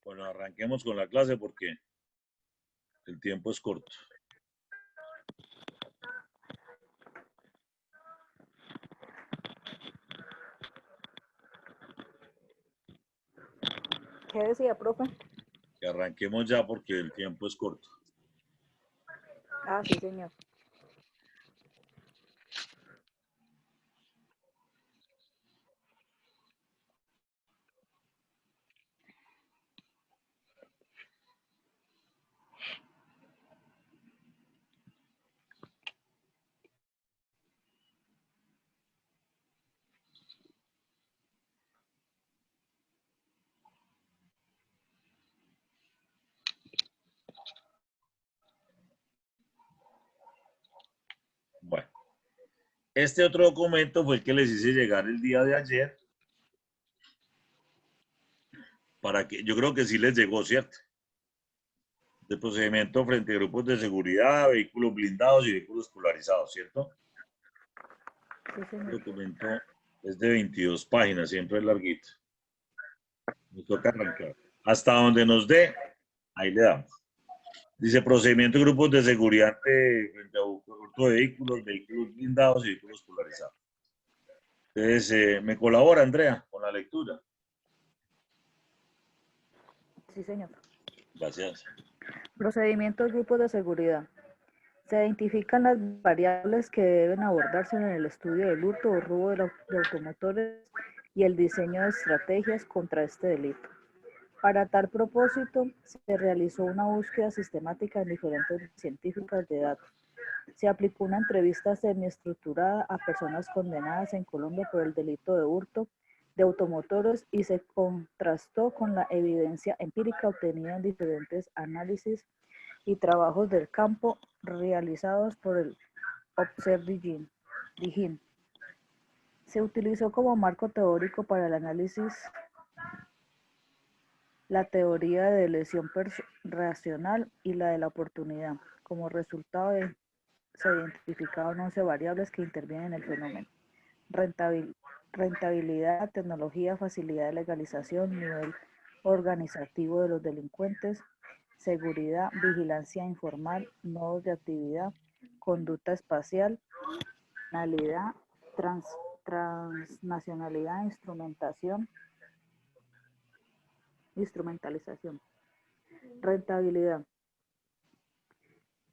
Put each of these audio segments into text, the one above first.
Bueno, arranquemos con la clase porque el tiempo es corto. ¿Qué decía, profe? Que arranquemos ya porque el tiempo es corto. Ah, sí, señor. Bueno, este otro documento fue el que les hice llegar el día de ayer para que, yo creo que sí les llegó, ¿cierto? De procedimiento frente a grupos de seguridad, vehículos blindados y vehículos polarizados, ¿cierto? Sí, El señor. documento es de 22 páginas, siempre es larguito. Nos toca arrancar. Hasta donde nos dé, ahí le damos. Dice procedimiento de grupos de seguridad frente a hurto de vehículos, vehículos blindados y vehículos polarizados. Entonces, ¿me colabora, Andrea, con la lectura? Sí, señor. Gracias. Procedimientos grupos de seguridad. Se identifican las variables que deben abordarse en el estudio del hurto o robo de automotores y el diseño de estrategias contra este delito. Para tal propósito, se realizó una búsqueda sistemática en diferentes científicas de datos. Se aplicó una entrevista semiestructurada a personas condenadas en Colombia por el delito de hurto de automotores y se contrastó con la evidencia empírica obtenida en diferentes análisis y trabajos del campo realizados por el Digin. Se utilizó como marco teórico para el análisis la teoría de lesión racional y la de la oportunidad. Como resultado se identificaron 11 variables que intervienen en el fenómeno. Rentabilidad, tecnología, facilidad de legalización, nivel organizativo de los delincuentes, seguridad, vigilancia informal, nodos de actividad, conducta espacial, nacionalidad, transnacionalidad, instrumentalización. Rentabilidad.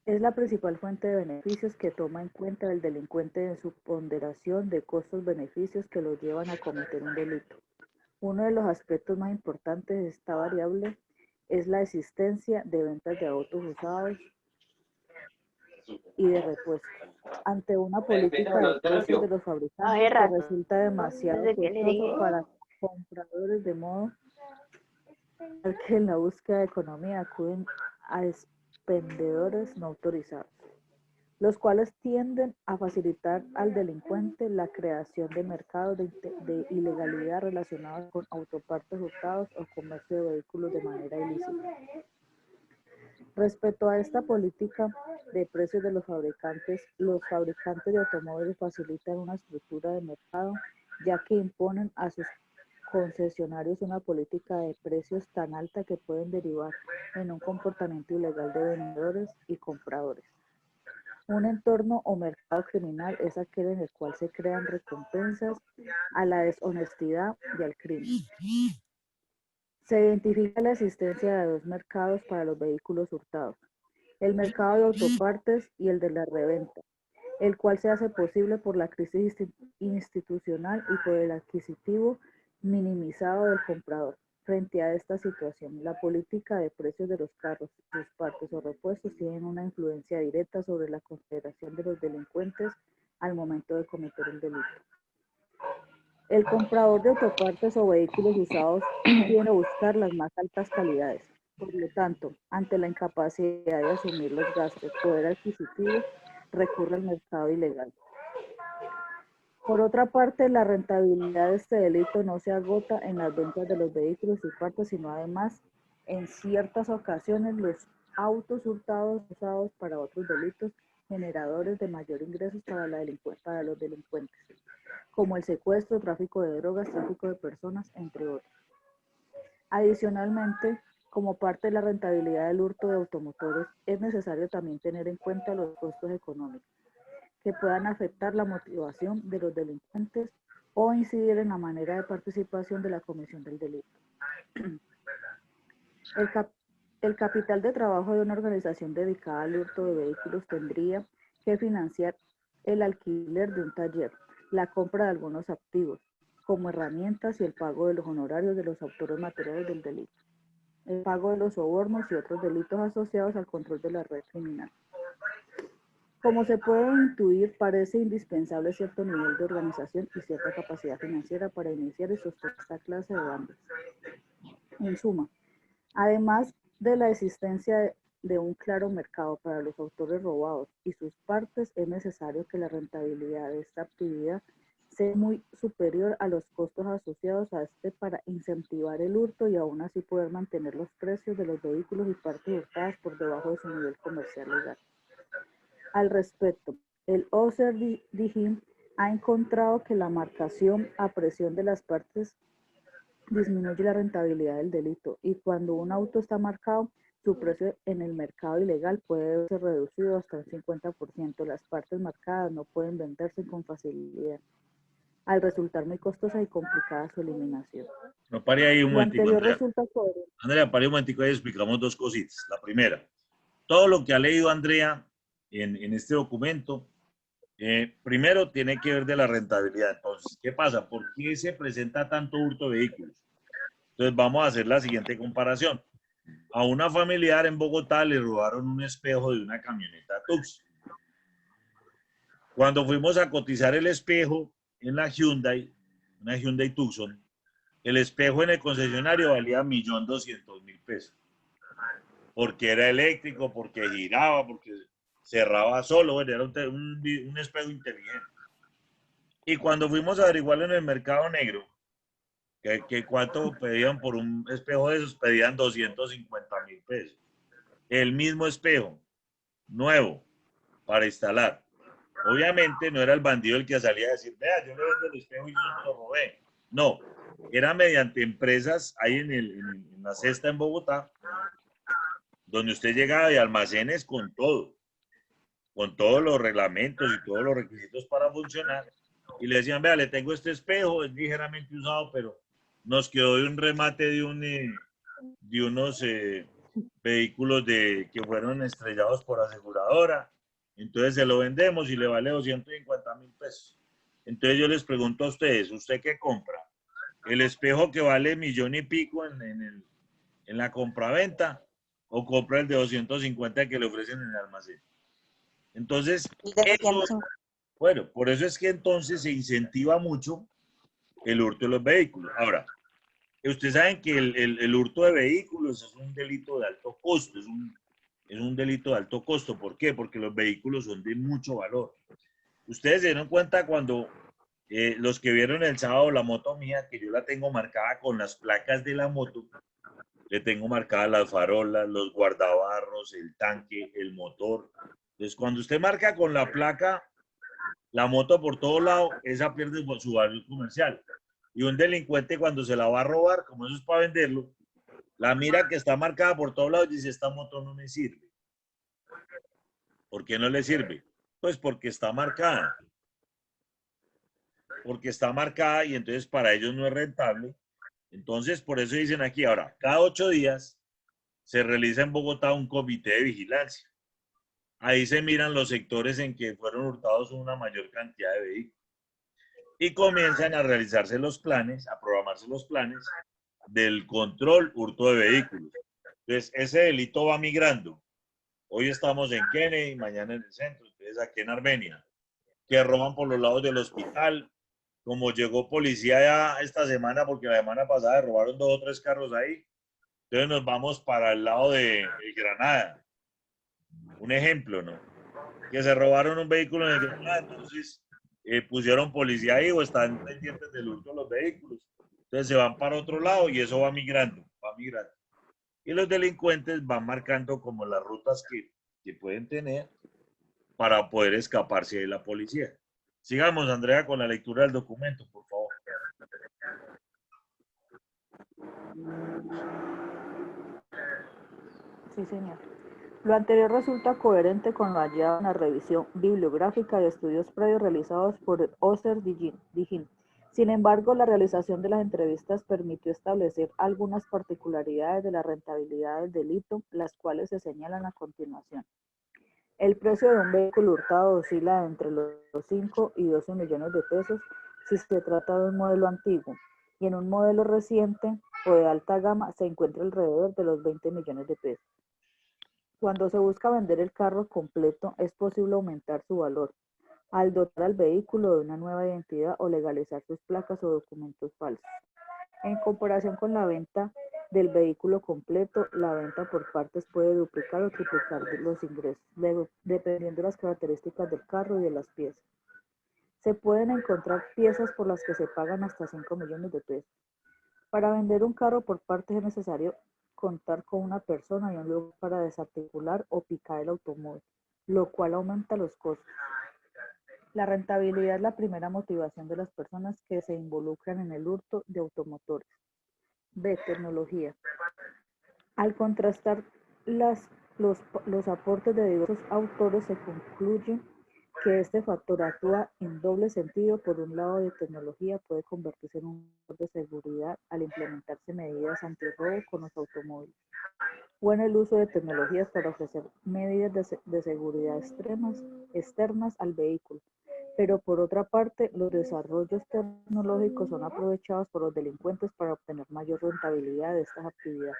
Es la principal fuente de beneficios que toma en cuenta el delincuente en su ponderación de costos-beneficios que lo llevan a cometer un delito. Uno de los aspectos más importantes de esta variable es la existencia de ventas de autos usados y de repuesto. Ante una política de precios de los fabricantes que resulta demasiado costoso para compradores, de modo que en la búsqueda de economía acuden a expendedores no autorizados, los cuales tienden a facilitar al delincuente la creación de mercados de ilegalidad relacionados con autopartes hurtados o comercio de vehículos de manera ilícita. Respecto a esta política de precios de los fabricantes de automóviles facilitan una estructura de mercado, ya que imponen a sus concesionarios una política de precios tan alta que pueden derivar en un comportamiento ilegal de vendedores y compradores. Un entorno o mercado criminal es aquel en el cual se crean recompensas a la deshonestidad y al crimen. Se identifica la existencia de dos mercados para los vehículos hurtados: el mercado de autopartes y el de la reventa, el cual se hace posible por la crisis institucional y por el adquisitivo minimizado del comprador. Frente a esta situación, la política de precios de los carros, sus partes o repuestos tienen una influencia directa sobre la consideración de los delincuentes al momento de cometer el delito. El comprador de autopartes o vehículos usados tiene que buscar las más altas calidades. Por lo tanto, ante la incapacidad de asumir los gastos, poder adquisitivo recurre al mercado ilegal. Por otra parte, la rentabilidad de este delito no se agota en las ventas de los vehículos y partes, sino además, en ciertas ocasiones, los autos hurtados usados para otros delitos generadores de mayor ingresos para los delincuentes, como el secuestro, tráfico de drogas, tráfico de personas, entre otros. Adicionalmente, Como parte de la rentabilidad del hurto de automotores, es necesario también tener en cuenta los costos económicos, que puedan afectar la motivación de los delincuentes o incidir en la manera de participación de la comisión del delito. El, cap el capital de trabajo de una organización dedicada al hurto de vehículos tendría que financiar el alquiler de un taller, la compra de algunos activos, como herramientas y el pago de los honorarios de los autores materiales del delito, el pago de los sobornos y otros delitos asociados al control de la red criminal. Como se puede intuir, parece indispensable cierto nivel de organización y cierta capacidad financiera para iniciar y sostener esta clase de bandas. En suma, además de la existencia de un claro mercado para los autores robados y sus partes, es necesario que la rentabilidad de esta actividad sea muy superior a los costos asociados a este para incentivar el hurto y aún así poder mantener los precios de los vehículos y partes hurtadas por debajo de su nivel comercial legal. Al respecto, el OCDG ha encontrado que la marcación a presión de las partes disminuye la rentabilidad del delito y cuando un auto está marcado, su precio en el mercado ilegal puede ser reducido hasta un 50%. Las partes marcadas no pueden venderse con facilidad, al resultar muy costosa y complicada su eliminación. No, pare ahí un Lo momentico, anterior Andrea. resulta coherente. Andrea, pare un momentico y explicamos dos cositas. La primera, todo lo que ha leído Andrea en este documento, primero tiene que ver de la rentabilidad. Entonces, ¿qué pasa? ¿Por qué se presenta tanto hurto de vehículos? Entonces, vamos a hacer la siguiente comparación. A una familiar en Bogotá le robaron un espejo de una camioneta Tucson. Cuando fuimos a cotizar el espejo en la Hyundai, una Hyundai Tucson, el espejo en el concesionario valía 1.200.000 pesos. Porque era eléctrico, porque giraba, porque cerraba solo, bueno, era un espejo inteligente. Y cuando fuimos a averiguarlo en el mercado negro, que cuánto pedían por un espejo de esos, pedían 250.000 pesos. El mismo espejo, nuevo, para instalar. Obviamente no era el bandido el que salía a decir, vea, yo le vendo el espejo y yo no me lo robé. No, era mediante empresas ahí en la cesta en Bogotá, donde usted llegaba y almacenes con todos los reglamentos y todos los requisitos para funcionar. Y le decían, vea, le tengo este espejo, es ligeramente usado, pero nos quedó de un remate de unos vehículos que fueron estrellados por aseguradora. Entonces se lo vendemos y le vale 250.000 pesos. Entonces yo les pregunto a ustedes, ¿usted qué compra? ¿El espejo que vale millón y pico en la compraventa o compra el de 250 que le ofrecen en el almacén? Entonces, eso, bueno, por eso es que entonces se incentiva mucho el hurto de los vehículos. Ahora, ustedes saben que el hurto de vehículos es un delito de alto costo, es un delito de alto costo. ¿Por qué? Porque los vehículos son de mucho valor. Ustedes se dieron cuenta cuando los que vieron el sábado la moto mía, que yo la tengo marcada con las placas de la moto, le tengo marcadas las farolas, los guardabarros, el tanque, el motor. Entonces, cuando usted marca con la placa la moto por todo lado, esa pierde su valor comercial. Y un delincuente cuando se la va a robar, como eso es para venderlo, la mira que está marcada por todos lados y dice, esta moto no me sirve. ¿Por qué no le sirve? Pues porque está marcada. Porque está marcada y entonces para ellos no es rentable. Entonces, por eso dicen aquí, ahora, cada 8 días se realiza en Bogotá un comité de vigilancia. Ahí se miran los sectores en que fueron hurtados una mayor cantidad de vehículos. Y comienzan a realizarse los planes, a programarse los planes del control hurto de vehículos. Entonces, ese delito va migrando. Hoy estamos en Kennedy, mañana en el centro, entonces aquí en Armenia, que roban por los lados del hospital. Como llegó policía ya esta semana, porque la semana pasada robaron 2 o 3 carros ahí, entonces nos vamos para el lado de Granada. Un ejemplo, ¿no? Que se robaron un vehículo en el Granada, entonces pusieron policía ahí o están pendientes del hurto de los vehículos. Entonces se van para otro lado y eso va migrando, va migrando. Y los delincuentes van marcando como las rutas que pueden tener para poder escaparse de la policía. Sigamos, Andrea, con la lectura del documento, por favor. Sí, señor. Lo anterior resulta coherente con lo hallado en la revisión bibliográfica de estudios previos realizados por Oster Digin. Sin embargo, la realización de las entrevistas permitió establecer algunas particularidades de la rentabilidad del delito, las cuales se señalan a continuación. El precio de un vehículo hurtado oscila entre los 5 y 12 millones de pesos si se trata de un modelo antiguo, y en un modelo reciente o de alta gama se encuentra alrededor de los 20 millones de pesos. Cuando se busca vender el carro completo, es posible aumentar su valor al dotar al vehículo de una nueva identidad o legalizar sus placas o documentos falsos. En comparación con la venta del vehículo completo, la venta por partes puede duplicar o triplicar los ingresos, dependiendo de las características del carro y de las piezas. Se pueden encontrar piezas por las que se pagan hasta 5 millones de pesos. Para vender un carro por partes es necesario contar con una persona y un lugar para desarticular o picar el automóvil, lo cual aumenta los costos. La rentabilidad es la primera motivación de las personas que se involucran en el hurto de automotores. B. Tecnología. Al contrastar los aportes de diversos autores, se concluye que este factor actúa en doble sentido. Por un lado, la tecnología puede convertirse en un factor de seguridad al implementarse medidas antirrobo con los automóviles, o en el uso de tecnologías para ofrecer medidas de seguridad externas al vehículo. Pero por otra parte, los desarrollos tecnológicos son aprovechados por los delincuentes para obtener mayor rentabilidad de estas actividades.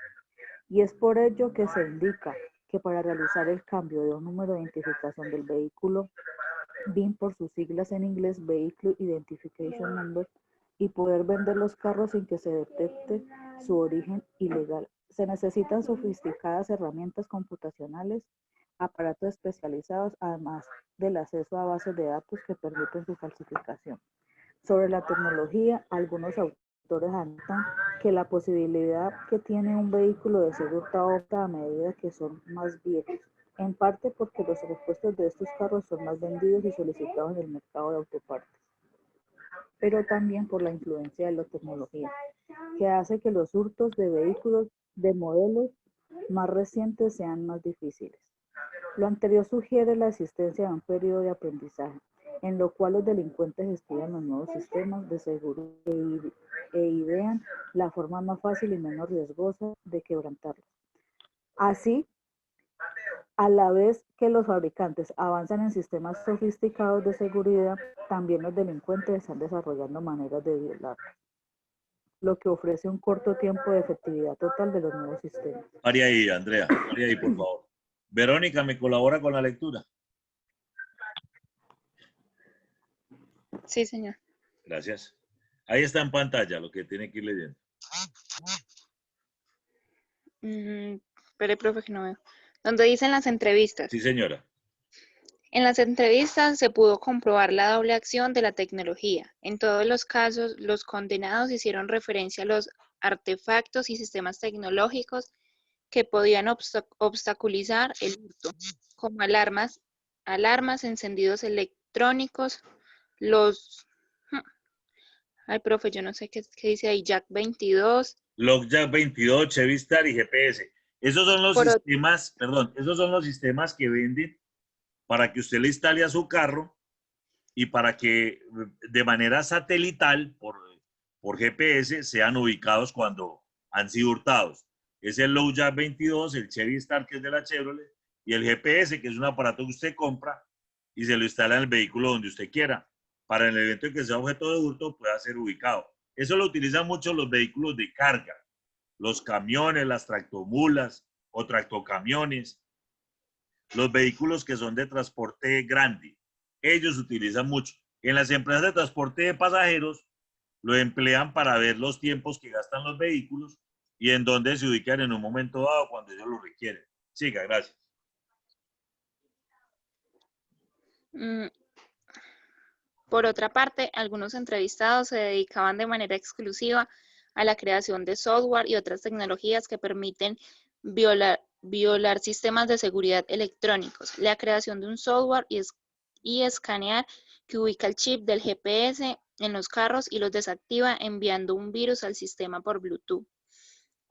Y es por ello que se indica que para realizar el cambio de un número de identificación del vehículo, VIN por sus siglas en inglés, Vehicle Identification Number, y poder vender los carros sin que se detecte su origen ilegal, se necesitan sofisticadas herramientas computacionales, aparatos especializados, además del acceso a bases de datos que permiten su falsificación. Sobre la tecnología, algunos autores anotan que la posibilidad que tiene un vehículo de ser hurtado aumenta a medida que son más viejos, en parte porque los repuestos de estos carros son más vendidos y solicitados en el mercado de autopartes, pero también por la influencia de la tecnología, que hace que los hurtos de vehículos de modelos más recientes sean más difíciles. Lo anterior sugiere la existencia de un periodo de aprendizaje, en lo cual los delincuentes estudian los nuevos sistemas de seguridad e idean la forma más fácil y menos riesgosa de quebrantarlos. Así, a la vez que los fabricantes avanzan en sistemas sofisticados de seguridad, también los delincuentes están desarrollando maneras de violarlos, lo que ofrece un corto tiempo de efectividad total de los nuevos sistemas. Pare ahí, Andrea, pare ahí, por favor. Verónica, ¿me colabora con la lectura? Sí, señor. Gracias. Ahí está en pantalla lo que tiene que ir leyendo. Pero profe, que no veo. Donde dicen las entrevistas. Sí, señora. En las entrevistas se pudo comprobar la doble acción de la tecnología. En todos los casos, los condenados hicieron referencia a los artefactos y sistemas tecnológicos que podían obstaculizar el hurto, como alarmas, encendidos electrónicos, los... Ay, profe, yo no sé qué dice ahí, Jack 22. LogJack 22, Chevistar y GPS. Esos son los Por sistemas, perdón, esos son los sistemas que venden para que usted le instale a su carro y para que de manera satelital, por GPS, sean ubicados cuando han sido hurtados. Es el LogJack 22, el Chevistar, que es de la Chevrolet, y el GPS, que es un aparato que usted compra y se lo instala en el vehículo donde usted quiera, para en el evento en que sea objeto de hurto pueda ser ubicado. Eso lo utilizan mucho los vehículos de carga, los camiones, las tractomulas o tractocamiones, los vehículos que son de transporte grande. Ellos utilizan mucho. En las empresas de transporte de pasajeros lo emplean para ver los tiempos que gastan los vehículos y en dónde se ubican en un momento dado cuando ellos lo requieren. Siga, gracias. Por otra parte, algunos entrevistados se dedicaban de manera exclusiva a la creación de software y otras tecnologías que permiten violar sistemas de seguridad electrónicos, la creación de un software y escanear que ubica el chip del GPS en los carros y los desactiva enviando un virus al sistema por Bluetooth.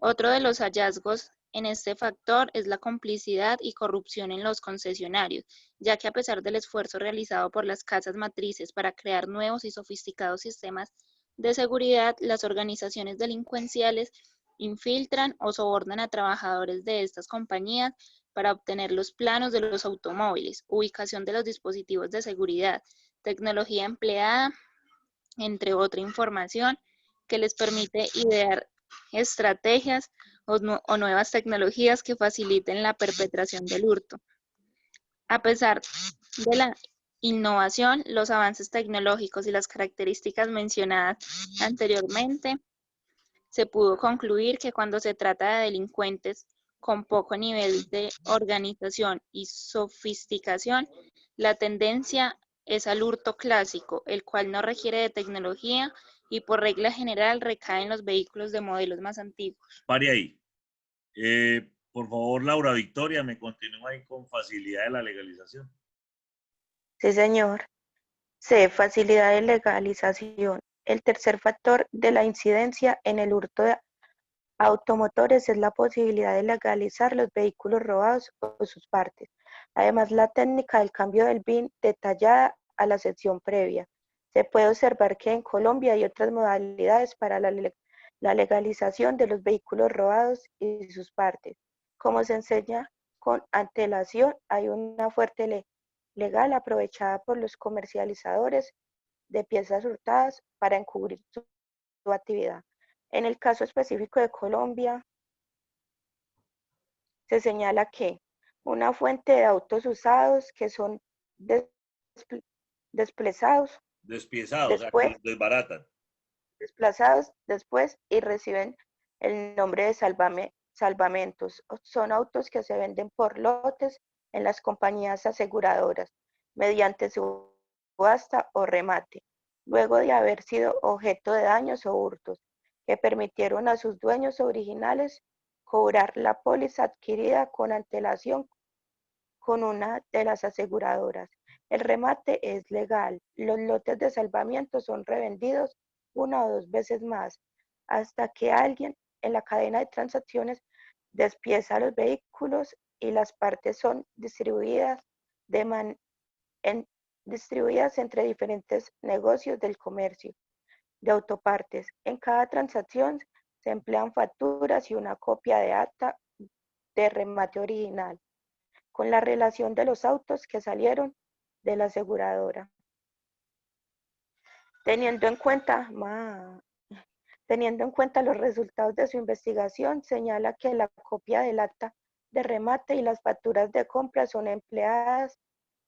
Otro de los hallazgos en este factor es la complicidad y corrupción en los concesionarios, ya que a pesar del esfuerzo realizado por las casas matrices para crear nuevos y sofisticados sistemas de seguridad, las organizaciones delincuenciales infiltran o sobornan a trabajadores de estas compañías para obtener los planos de los automóviles, ubicación de los dispositivos de seguridad, tecnología empleada, entre otra información que les permite idear estrategias o nuevas tecnologías que faciliten la perpetración del hurto. A pesar de la innovación, los avances tecnológicos y las características mencionadas anteriormente, se pudo concluir que cuando se trata de delincuentes con poco nivel de organización y sofisticación, la tendencia es al hurto clásico, el cual no requiere de tecnología y por regla general recae en los vehículos de modelos más antiguos. Pare ahí. Por favor, Laura Victoria, me continúa ahí con facilidad de la legalización. Sí, señor. C. Facilidad de legalización. El tercer factor de la incidencia en el hurto de automotores es la posibilidad de legalizar los vehículos robados o sus partes. Además, la técnica del cambio del BIN detallada a la sección previa. Se puede observar que en Colombia hay otras modalidades para la legalización de los vehículos robados y sus partes. Como se enseña con antelación, hay una fuerte ley legal aprovechada por los comercializadores de piezas hurtadas para encubrir su actividad. En el caso específico de Colombia, se señala que una fuente de autos usados que son desplazados Despiezado, o sea, que después, los desbaratan. y reciben el nombre de salvamentos. Son autos que se venden por lotes en las compañías aseguradoras mediante subasta o remate, luego de haber sido objeto de daños o hurtos, que permitieron a sus dueños originales cobrar la póliza adquirida con antelación con una de las aseguradoras. El remate es legal. Los lotes de salvamiento son revendidos una o dos veces más, hasta que alguien en la cadena de transacciones despieza los vehículos y las partes son distribuidas distribuidas entre diferentes negocios del comercio de autopartes. En cada transacción se emplean facturas y una copia de acta de remate original, con la relación de los autos que salieron de la aseguradora. Teniendo en cuenta los resultados de su investigación, señala que la copia del acta de remate y las facturas de compra son empleadas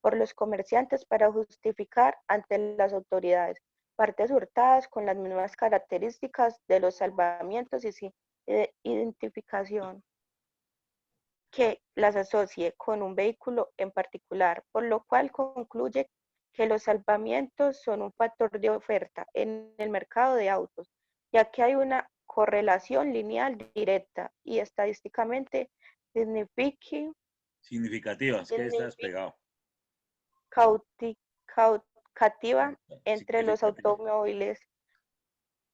por los comerciantes para justificar ante las autoridades partes hurtadas con las mismas características de los salvamientos y sin identificación que las asocie con un vehículo en particular, por lo cual concluye que los salvamientos son un factor de oferta en el mercado de autos, ya que hay una correlación lineal directa y estadísticamente Significativa, es que está despegado. causativa entre los automóviles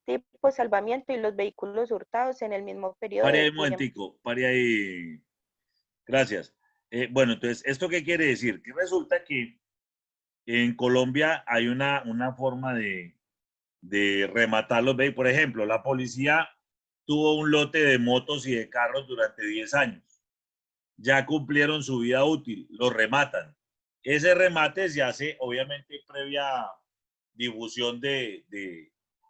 tipo salvamiento y los vehículos hurtados en el mismo periodo Pare ahí de un tiempo. momentico, pare ahí. Gracias. Bueno, entonces, ¿esto qué quiere decir? Que resulta que en Colombia hay una forma de rematar los vehículos. Por ejemplo, la policía tuvo un lote de motos y de carros durante 10 años. Ya cumplieron su vida útil, los rematan. Ese remate se hace, obviamente, previa difusión de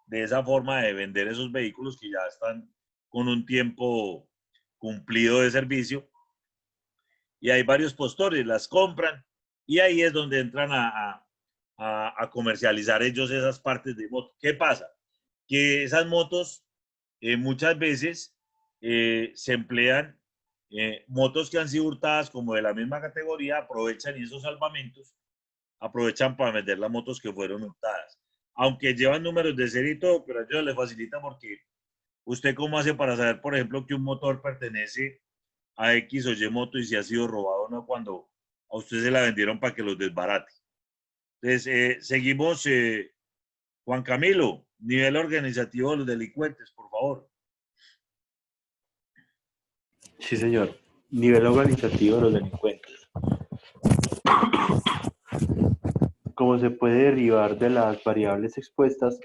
esa forma de vender esos vehículos que ya están con un tiempo cumplido de servicio. Y hay varios postores, las compran y ahí es donde entran a comercializar ellos esas partes de moto. ¿Qué pasa? Que esas motos muchas veces se emplean motos que han sido hurtadas como de la misma categoría, aprovechan esos salvamentos, aprovechan para vender las motos que fueron hurtadas. Aunque llevan números de serie y todo, pero a ellos les facilita porque usted cómo hace para saber, por ejemplo, que un motor pertenece a X o Y moto y si ha sido robado o no cuando a usted se la vendieron para que los desbarate. Entonces, seguimos, Juan Camilo, nivel organizativo de los delincuentes, por favor. Sí, señor. Nivel organizativo de los delincuentes. Como se puede derivar de las variables expuestas,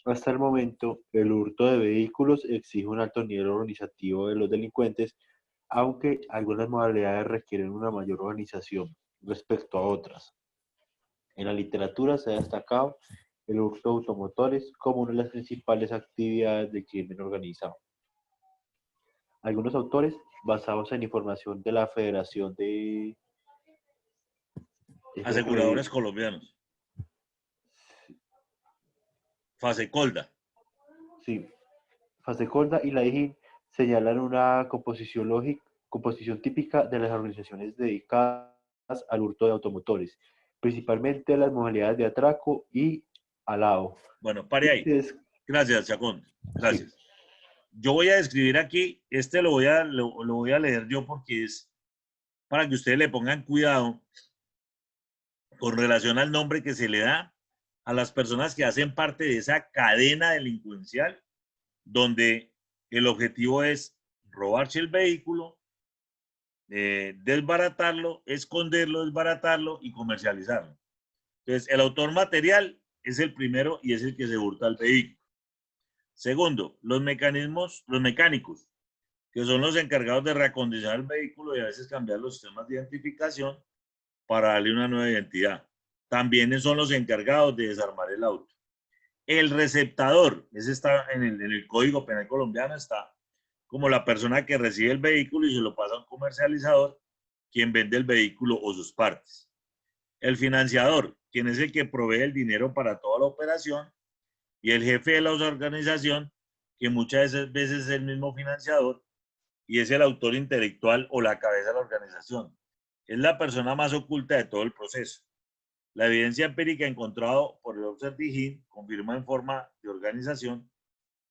hasta el momento, el hurto de vehículos exige un alto nivel organizativo de los delincuentes, aunque algunas modalidades requieren una mayor organización respecto a otras. En la literatura se ha destacado el hurto de automotores como una de las principales actividades del crimen organizado. Algunos autores, basados en información de la Federación de... Aseguradores colombianos. Fasecolda. Sí, Fasecolda y la IGIN señalan una composición típica de las organizaciones dedicadas al hurto de automotores, principalmente las modalidades de atraco y alao. Bueno, pare ahí. Gracias, Chacón. Gracias. Sí. Yo voy a describir aquí, lo voy a leer yo porque es para que ustedes le pongan cuidado con relación al nombre que se le da a las personas que hacen parte de esa cadena delincuencial, donde el objetivo es robarse el vehículo, desbaratarlo, esconderlo, desbaratarlo y comercializarlo. Entonces, el autor material es el primero y es el que se hurta el vehículo. Segundo, los mecánicos, que son los encargados de reacondicionar el vehículo y a veces cambiar los sistemas de identificación para darle una nueva identidad. También son los encargados de desarmar el auto. El receptador, ese está en el Código Penal colombiano, está como la persona que recibe el vehículo y se lo pasa a un comercializador, quien vende el vehículo o sus partes. El financiador, quien es el que provee el dinero para toda la operación, y el jefe de la organización, que muchas veces es el mismo financiador y es el autor intelectual o la cabeza de la organización. Es la persona más oculta de todo el proceso. La evidencia empírica encontrada por el Officer Dijín confirma en forma de organización,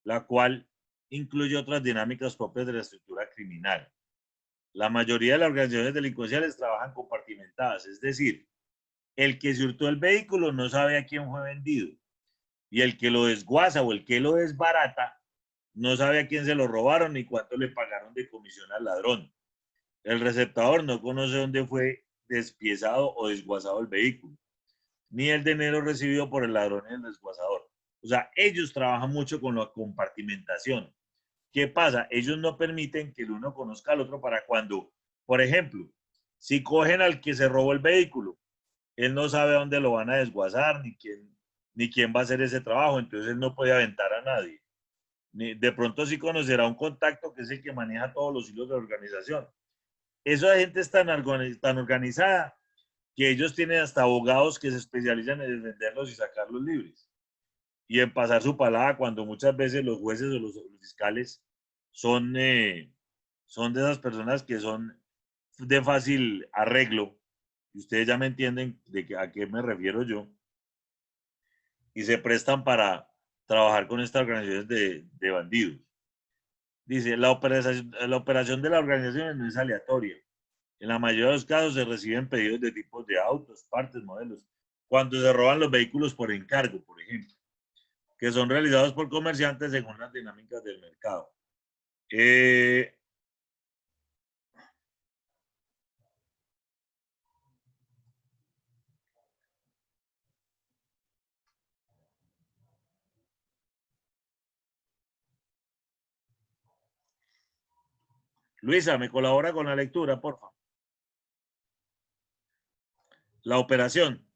la cual incluye otras dinámicas propias de la estructura criminal. La mayoría de las organizaciones delincuenciales trabajan compartimentadas, es decir, el que se hurtó el vehículo no sabe a quién fue vendido, y el que lo desguaza o el que lo desbarata no sabe a quién se lo robaron ni cuánto le pagaron de comisión al ladrón. El receptador no conoce dónde fue despiezado o desguazado el vehículo, ni el dinero recibido por el ladrón y el desguazador. O sea, ellos trabajan mucho con la compartimentación. ¿Qué pasa? Ellos no permiten que el uno conozca al otro para cuando, por ejemplo, si cogen al que se robó el vehículo, él no sabe dónde lo van a desguazar, ni quién va a hacer ese trabajo, entonces él no puede aventar a nadie. De pronto sí conocerá un contacto que es el que maneja todos los hilos de la organización. Esa gente es tan organizada que ellos tienen hasta abogados que se especializan en defenderlos y sacarlos libres y en pasar su palabra cuando muchas veces los jueces o los fiscales son de esas personas que son de fácil arreglo, y ustedes ya me entienden a qué me refiero yo, y se prestan para trabajar con estas organizaciones de bandidos. Dice, la operación de la organización no es aleatoria. En la mayoría de los casos se reciben pedidos de tipos de autos, partes, modelos. Cuando se roban los vehículos por encargo, por ejemplo, que son realizados por comerciantes según las dinámicas del mercado. Luisa, ¿me colabora con la lectura, por favor? La operación.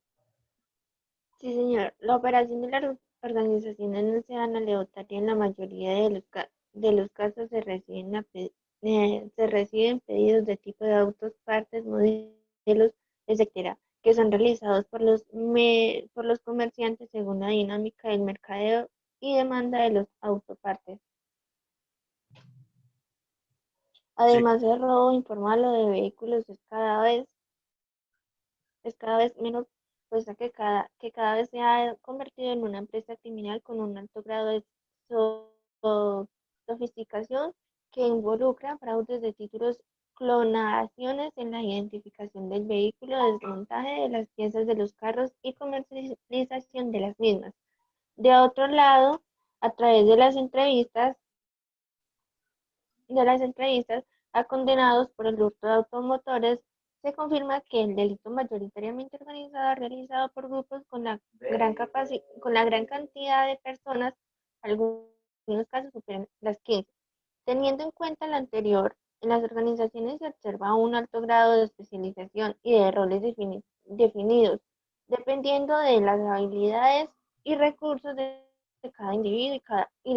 Sí, señor. La operación de las organizaciones no se dan aleatoria. En la mayoría de los casos se reciben pedidos de tipo de autos, partes, modelos, etcétera, que son realizados por los comerciantes según la dinámica del mercadeo y demanda de los autopartes. Además, el robo informal o de vehículos es cada vez menos, puesto que cada vez se ha convertido en una empresa criminal con un alto grado de sofisticación que involucra fraudes de títulos, clonaciones en la identificación del vehículo, desmontaje de las piezas de los carros y comercialización de las mismas. De otro lado, a través de las entrevistas, a condenados por el hurto de automotores, se confirma que el delito mayoritariamente organizado realizado por grupos con la gran cantidad de personas, algunos casos superan las 15. Teniendo en cuenta lo anterior, en las organizaciones se observa un alto grado de especialización y de roles definidos, dependiendo de las habilidades y recursos de cada individuo y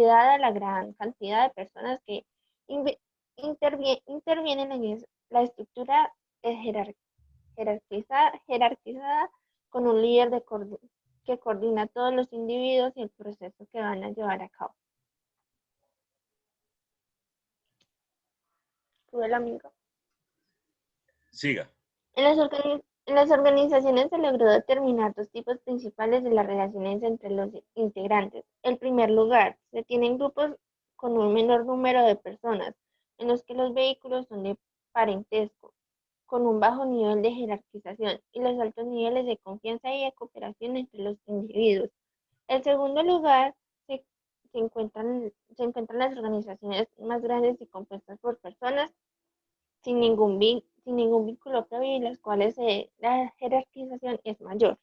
dada la gran cantidad de personas que intervienen en la estructura es jerarquizada con un líder que coordina a todos los individuos y el proceso que van a llevar a cabo. ¿Tú el amigo? Siga. En las organizaciones se logró determinar dos tipos principales de las relaciones entre los integrantes. En primer lugar, se tienen grupos con un menor número de personas, en los que los vehículos son de parentesco, con un bajo nivel de jerarquización y los altos niveles de confianza y de cooperación entre los individuos. En segundo lugar, se encuentran las organizaciones más grandes y compuestas por personas sin ningún vínculo previo y las cuales la jerarquización es mayor.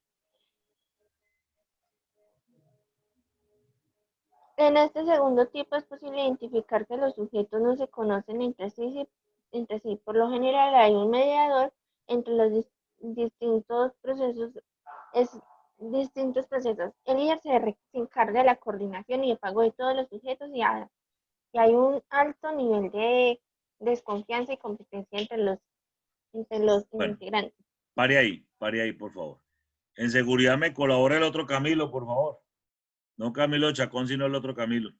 En este segundo tipo es posible identificar que los sujetos no se conocen entre sí. Por lo general hay un mediador entre los distintos procesos. El líder se encarga de la coordinación y el pago de todos los sujetos y hay un alto nivel de desconfianza y competencia entre los Bueno, integrantes. pare ahí, por favor. En seguridad me colabora el otro Camilo, por favor. No Camilo Chacón, sino el otro Camilo.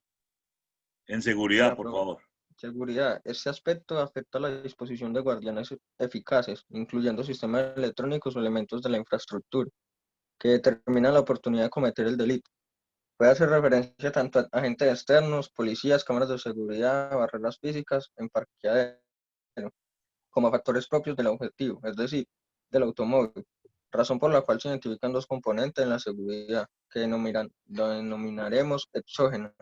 En seguridad, Vea, por profe, favor. seguridad. Este aspecto afecta a la disposición de guardianes eficaces, incluyendo sistemas electrónicos o elementos de la infraestructura, que determinan la oportunidad de cometer el delito. Puede hacer referencia tanto a agentes externos, policías, cámaras de seguridad, barreras físicas, en parqueadero, como a factores propios del objetivo, es decir, del automóvil, razón por la cual se identifican dos componentes en la seguridad, que denominaremos exógena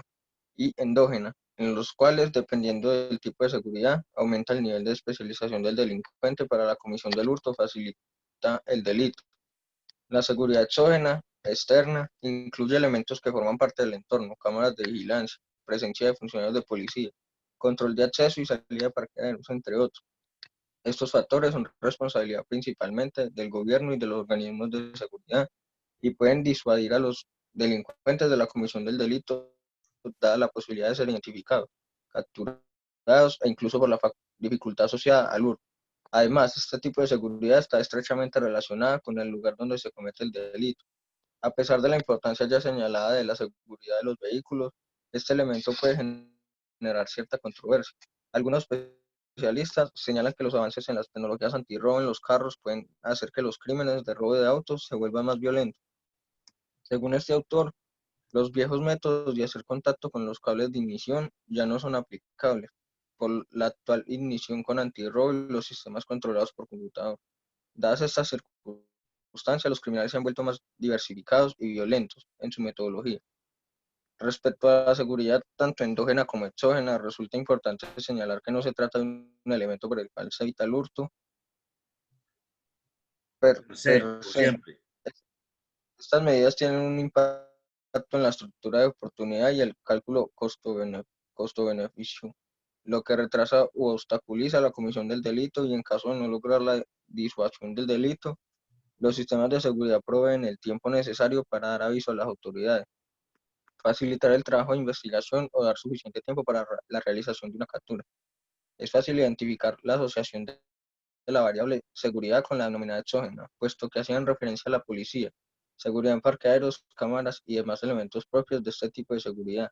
y endógena, en los cuales, dependiendo del tipo de seguridad, aumenta el nivel de especialización del delincuente para la comisión del hurto o facilita el delito. La seguridad exógena, externa, incluye elementos que forman parte del entorno, cámaras de vigilancia, presencia de funcionarios de policía, control de acceso y salida de parqueaderos, entre otros. Estos factores son responsabilidad principalmente del gobierno y de los organismos de seguridad y pueden disuadir a los delincuentes de la comisión del delito, dada la posibilidad de ser identificados, capturados e incluso por la dificultad asociada al hurto. Además, este tipo de seguridad está estrechamente relacionada con el lugar donde se comete el delito. A pesar de la importancia ya señalada de la seguridad de los vehículos, este elemento puede generar cierta controversia. Algunos especialistas señalan que los avances en las tecnologías antirrobo en los carros pueden hacer que los crímenes de robo de autos se vuelvan más violentos. Según este autor, los viejos métodos de hacer contacto con los cables de ignición ya no son aplicables por la actual ignición con antirrobo y los sistemas controlados por computador. Dadas estas circunstancias, los criminales se han vuelto más diversificados y violentos en su metodología. Respecto a la seguridad tanto endógena como exógena, resulta importante señalar que no se trata de un elemento por el cual se evita el hurto per Por se. siempre. Estas medidas tienen un impacto en la estructura de oportunidad y el cálculo costo-beneficio, lo que retrasa u obstaculiza la comisión del delito y en caso de no lograr la disuasión del delito, los sistemas de seguridad proveen el tiempo necesario para dar aviso a las autoridades, facilitar el trabajo de investigación o dar suficiente tiempo para la realización de una captura. Es fácil identificar la asociación de la variable seguridad con la denominada exógena, puesto que hacían referencia a la policía, seguridad en parqueaderos, cámaras y demás elementos propios de este tipo de seguridad,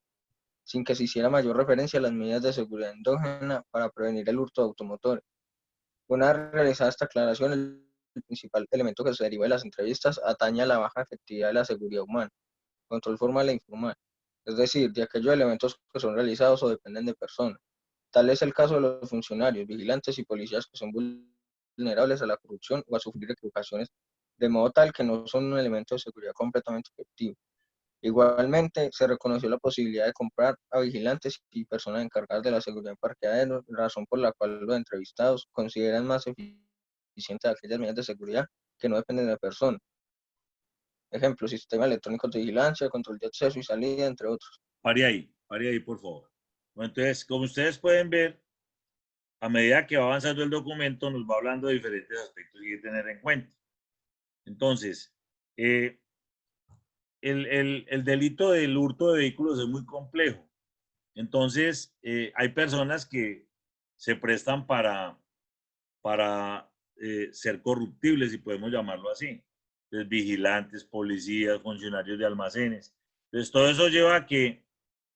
sin que se hiciera mayor referencia a las medidas de seguridad endógena para prevenir el hurto de automotores. Una vez realizada esta aclaración, el principal elemento que se deriva de las entrevistas atañe a la baja efectividad de la seguridad humana, control formal e informal, es decir, de aquellos elementos que son realizados o dependen de personas. Tal es el caso de los funcionarios, vigilantes y policías que son vulnerables a la corrupción o a sufrir equivocaciones, de modo tal que no son un elemento de seguridad completamente efectivo. Igualmente, se reconoció la posibilidad de comprar a vigilantes y personas encargadas de la seguridad en parqueaderos, razón por la cual los entrevistados consideran más eficientes aquellas medidas de seguridad que no dependen de la persona. Ejemplo, sistemas electrónicos de vigilancia, control de acceso y salida, entre otros. Pare ahí, por favor. Bueno, entonces, como ustedes pueden ver, a medida que va avanzando el documento, nos va hablando de diferentes aspectos que hay que tener en cuenta. Entonces, el delito del hurto de vehículos es muy complejo. Entonces, hay personas que se prestan para ser corruptibles, si podemos llamarlo así. Entonces, vigilantes, policías, funcionarios de almacenes. Entonces, todo eso lleva a que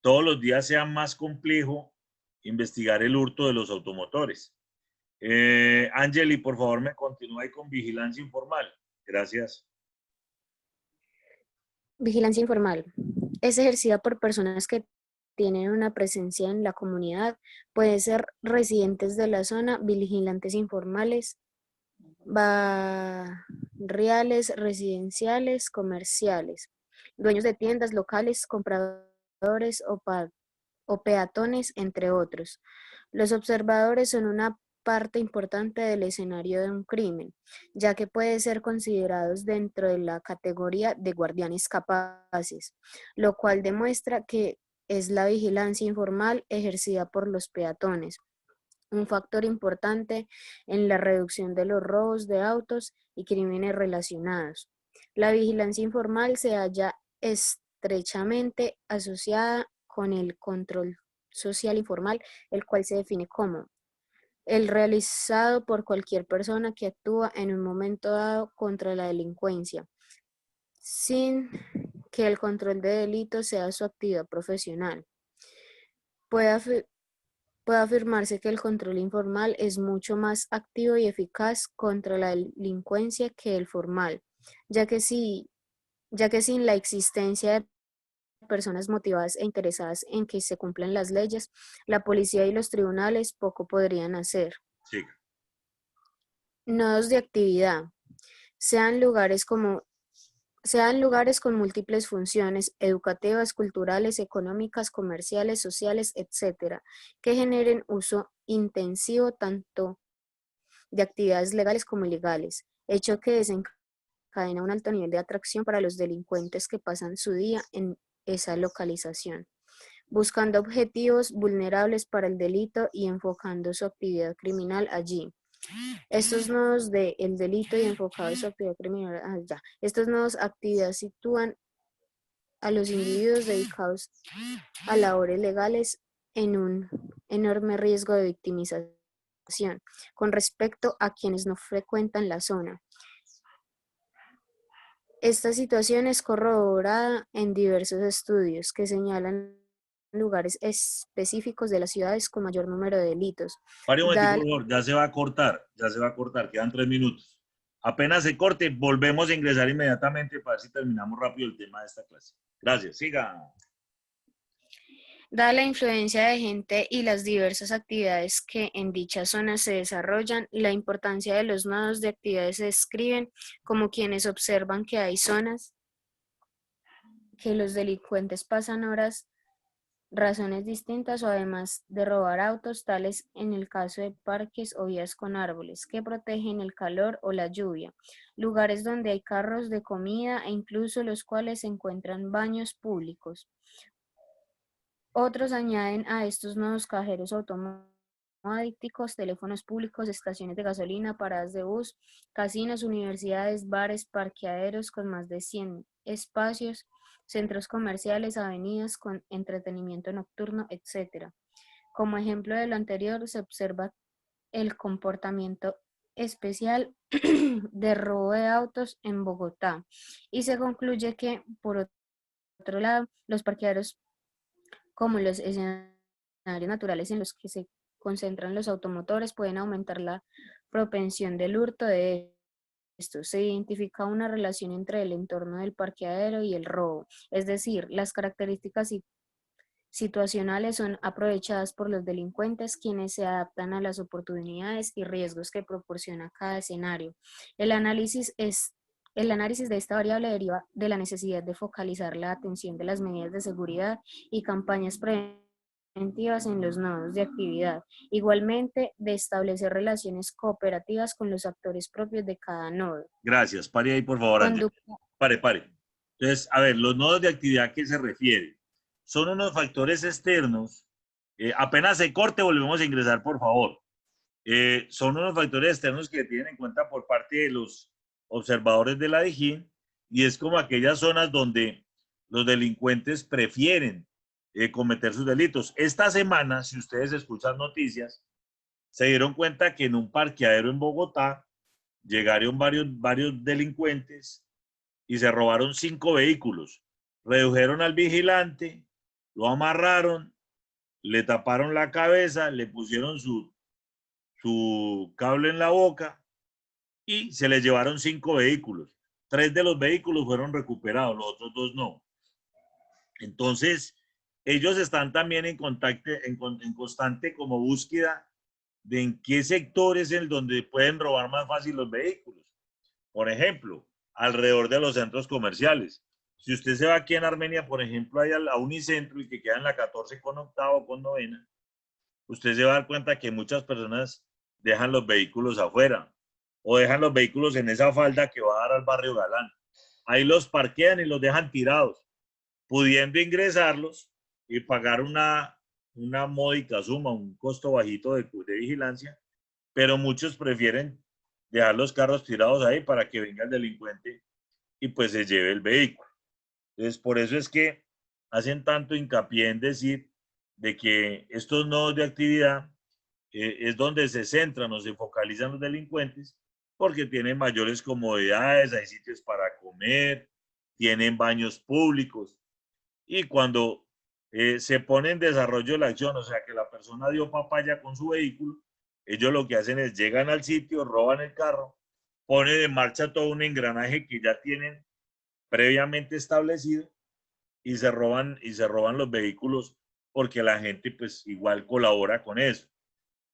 todos los días sea más complejo investigar el hurto de los automotores. Angeli, por favor, me continúa ahí con vigilancia informal. Gracias. Vigilancia informal. Es ejercida por personas que tienen una presencia en la comunidad. Puede ser residentes de la zona, vigilantes informales, barriales, residenciales, comerciales, dueños de tiendas locales, compradores o peatones, entre otros. Los observadores son una parte importante del escenario de un crimen, ya que pueden ser considerados dentro de la categoría de guardianes capaces, lo cual demuestra que es la vigilancia informal ejercida por los peatones, un factor importante en la reducción de los robos de autos y crímenes relacionados. La vigilancia informal se halla estrechamente asociada con el control social informal, el cual se define como el realizado por cualquier persona que actúa en un momento dado contra la delincuencia, sin que el control de delitos sea su actividad profesional. Puede afirmarse que el control informal es mucho más activo y eficaz contra la delincuencia que el formal, ya que sin la existencia de personas motivadas e interesadas en que se cumplan las leyes, la policía y los tribunales poco podrían hacer. Sí. Nodos de actividad. Sean lugares con múltiples funciones educativas, culturales, económicas, comerciales, sociales, etc., que generen uso intensivo tanto de actividades legales como ilegales, hecho que desencadena un alto nivel de atracción para los delincuentes que pasan su día en esa localización, buscando objetivos vulnerables para el delito y enfocando su actividad criminal allí. Estos nodos del delito y enfocado en su actividad criminal allá. Estos nodos actividad sitúan a los individuos dedicados a labores legales en un enorme riesgo de victimización con respecto a quienes no frecuentan la zona. Esta situación es corroborada en diversos estudios que señalan lugares específicos de las ciudades con mayor número de delitos. Pare un momento, por favor, ya se va a cortar, quedan 3 minutos. Apenas se corte, volvemos a ingresar inmediatamente para ver si terminamos rápido el tema de esta clase. Gracias, siga. Dada la influencia de gente y las diversas actividades que en dichas zonas se desarrollan, la importancia de los nodos de actividades se describen como quienes observan que hay zonas que los delincuentes pasan horas, razones distintas o además de robar autos, tales en el caso de parques o vías con árboles que protegen el calor o la lluvia, lugares donde hay carros de comida e incluso los cuales se encuentran baños públicos. Otros añaden a estos nodos cajeros automáticos, teléfonos públicos, estaciones de gasolina, paradas de bus, casinos, universidades, bares, parqueaderos con más de 100 espacios, centros comerciales, avenidas con entretenimiento nocturno, etc. Como ejemplo de lo anterior, se observa el comportamiento especial de robo de autos en Bogotá y se concluye que, por otro lado, los parqueaderos como los escenarios naturales en los que se concentran los automotores pueden aumentar la propensión del hurto de estos. Se identifica una relación entre el entorno del parqueadero y el robo, es decir, las características situacionales son aprovechadas por los delincuentes, quienes se adaptan a las oportunidades y riesgos que proporciona cada escenario. El análisis El análisis de esta variable deriva de la necesidad de focalizar la atención de las medidas de seguridad y campañas preventivas en los nodos de actividad. Igualmente, de establecer relaciones cooperativas con los actores propios de cada nodo. Gracias. Pare ahí, por favor, Ángel. Pare. Entonces, a ver, los nodos de actividad, ¿a qué se refiere? Son unos factores externos. Apenas se corte, volvemos a ingresar, por favor. Son unos factores externos que tienen en cuenta por parte de los observadores de la DIGIN, y es como aquellas zonas donde los delincuentes prefieren cometer sus delitos. Esta semana, si ustedes escuchan noticias, se dieron cuenta que en un parqueadero en Bogotá llegaron varios delincuentes y se robaron 5 vehículos. Redujeron al vigilante, lo amarraron, le taparon la cabeza, le pusieron su cable en la boca y se les llevaron 5 vehículos. 3 de los vehículos fueron recuperados, los otros 2 no. Entonces, ellos están también en constante como búsqueda de en qué sector es el donde pueden robar más fácil los vehículos. Por ejemplo, alrededor de los centros comerciales. Si usted se va aquí en Armenia, por ejemplo, hay a Unicentro, y que queda en la 14 con octavo, con novena, usted se va a dar cuenta que muchas personas dejan los vehículos afuera o dejan los vehículos en esa falda que va a dar al barrio Galán. Ahí los parquean y los dejan tirados, pudiendo ingresarlos y pagar una módica suma, un costo bajito de vigilancia, pero muchos prefieren dejar los carros tirados ahí para que venga el delincuente y pues se lleve el vehículo. Entonces, por eso es que hacen tanto hincapié en decir de que estos nodos de actividad es donde se centran o se focalizan los delincuentes, porque tienen mayores comodidades, hay sitios para comer, tienen baños públicos, y cuando se pone en desarrollo la acción, o sea que la persona dio papaya con su vehículo, ellos lo que hacen es llegan al sitio, roban el carro, ponen en marcha todo un engranaje que ya tienen previamente establecido y se roban los vehículos, porque la gente pues igual colabora con eso.